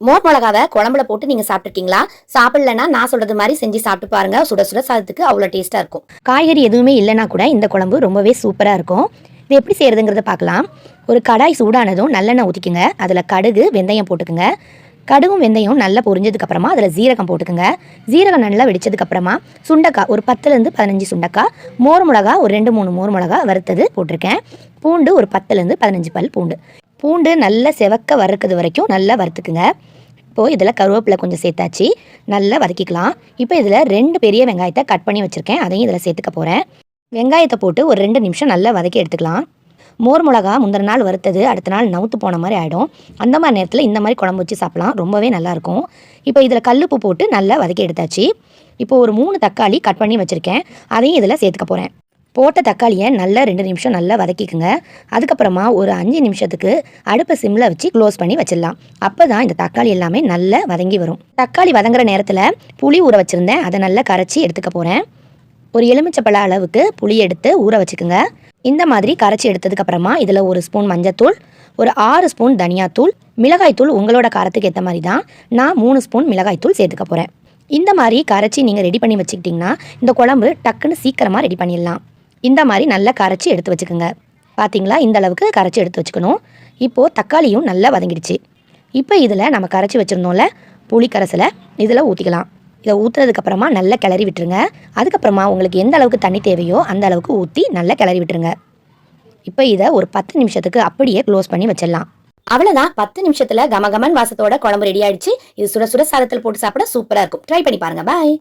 மோர் மிளகாவை குழம்புல போட்டு நீங்க சாப்பிட்டுருக்கீங்களா? சாப்பிடலன்னா நான் சொல்றது மாதிரி செஞ்சு சாப்பிட்டு பாருங்க. சுட சுட சாதத்துக்கு அவ்வளோ டேஸ்டா இருக்கும். காய்கறி எதுவுமே இல்லைன்னா கூட இந்த குழம்பு ரொம்பவே சூப்பரா இருக்கும். இது எப்படி செய்யறதுங்கிறத பார்க்கலாம். ஒரு கடாய் சூடானதும் நல்லெண்ணெய் ஊற்றிக்குங்க. அதில் கடுகு வெந்தயம் போட்டுக்குங்க. கடுகும் வெந்தயம் நல்லா பொரிஞ்சதுக்கு அப்புறமா அதில் ஜீரகம் போட்டுக்குங்க. ஜீரகம் நல்லா வெடிச்சதுக்கு அப்புறமா சுண்டக்காய் ஒரு 10லேருந்து 15 சுண்டக்காய், மோர் மிளகா ஒரு 2-3 மோர் மிளகா வறுத்தது போட்டிருக்கேன். பூண்டு ஒரு 10லேருந்து 15 பல் பூண்டு. பூண்டு நல்லா செவக்க வறுக்கிறது வரைக்கும் நல்லா வறுத்துக்குங்க. இப்போது இதில் கருவேப்பிலை கொஞ்சம் சேர்த்தாச்சு, நல்லா வதக்கிக்கலாம். இப்போ இதில் 2 பெரிய வெங்காயத்தை கட் பண்ணி வச்சுருக்கேன், அதையும் இதில் சேர்த்துக்க போகிறேன். வெங்காயத்தை போட்டு ஒரு 2 நிமிஷம் நல்லா வதக்கி எடுத்துக்கலாம். மோர் மிளகா முந்தின நாள் வறுத்தது அடுத்த நாள் நவுத்து போன மாதிரி ஆகிடும். அந்த மாதிரி நேரத்தில் இந்த மாதிரி குழம்பு வச்சு சாப்பிட்லாம், ரொம்பவே நல்லாயிருக்கும். இப்போ இதில் கல்லுப்பு போட்டு நல்லா வதக்கி எடுத்தாச்சு. இப்போ ஒரு 3 தக்காளி கட் பண்ணி வச்சுருக்கேன், அதையும் இதில் சேர்த்துக்க போகிறேன். போட்ட தக்காளியை நல்லா 2 நிமிஷம் நல்லா வதக்கிக்குங்க. அதுக்கப்புறமா ஒரு 5 நிமிஷத்துக்கு அடுப்பை சிம்மில் வச்சு க்ளோஸ் பண்ணி வச்சிடலாம். அப்போ தான் இந்த தக்காளி எல்லாமே நல்லா வதங்கி வரும். தக்காளி வதங்குற நேரத்தில் புளி ஊற வச்சுருந்தேன், அதை நல்லா கரைச்சி எடுத்துக்க போகிறேன். ஒரு எலுமிச்சப்பழ அளவுக்கு புளி எடுத்து ஊற வச்சுக்குங்க. இந்த மாதிரி கரைச்சி எடுத்ததுக்கப்புறமா இதில் 1 ஸ்பூன் மஞ்சத்தூள், ஒரு 6 ஸ்பூன் தனியாத்தூள், மிளகாய்த்தூள் உங்களோட காரத்துக்கு ஏற்ற மாதிரி தான். நான் 3 ஸ்பூன் மிளகாய்த்தூள் சேர்த்துக்க போகிறேன். இந்த மாதிரி கரைச்சி நீங்கள் ரெடி பண்ணி வச்சுக்கிட்டிங்கன்னா இந்த குழம்பு டக்குன்னு சீக்கிரமாக ரெடி பண்ணிடலாம். இந்த மாதிரி நல்லா கரைச்சி எடுத்து வச்சுக்கோங்க. பார்த்தீங்களா, இந்த அளவுக்கு கரைச்சி எடுத்து வச்சுக்கணும். இப்போது தக்காளியும் நல்லா வதங்கிடுச்சு. இப்போ இதில் நம்ம கரைச்சி வச்சுருந்தோம்ல புளி கரைசலை இதில் ஊற்றிக்கலாம். இதை ஊற்றுறதுக்கப்புறமா நல்லா கிளறி விட்டுருங்க. அதுக்கப்புறமா உங்களுக்கு எந்த அளவுக்கு தண்ணி தேவையோ அந்த அளவுக்கு ஊற்றி நல்லா கிளறி விட்டுருங்க. இப்போ இதை ஒரு 10 நிமிஷத்துக்கு அப்படியே க்ளோஸ் பண்ணி வச்சிடலாம். அவ்வளோதான், 10 நிமிஷத்தில் கமகமன் வாசத்தோட குழம்பு ரெடி ஆயிடுச்சு. இது சுட சுட சாதத்தில் போட்டு சாப்பிட சூப்பராக இருக்கும். ட்ரை பண்ணி பாருங்கள். பாய்.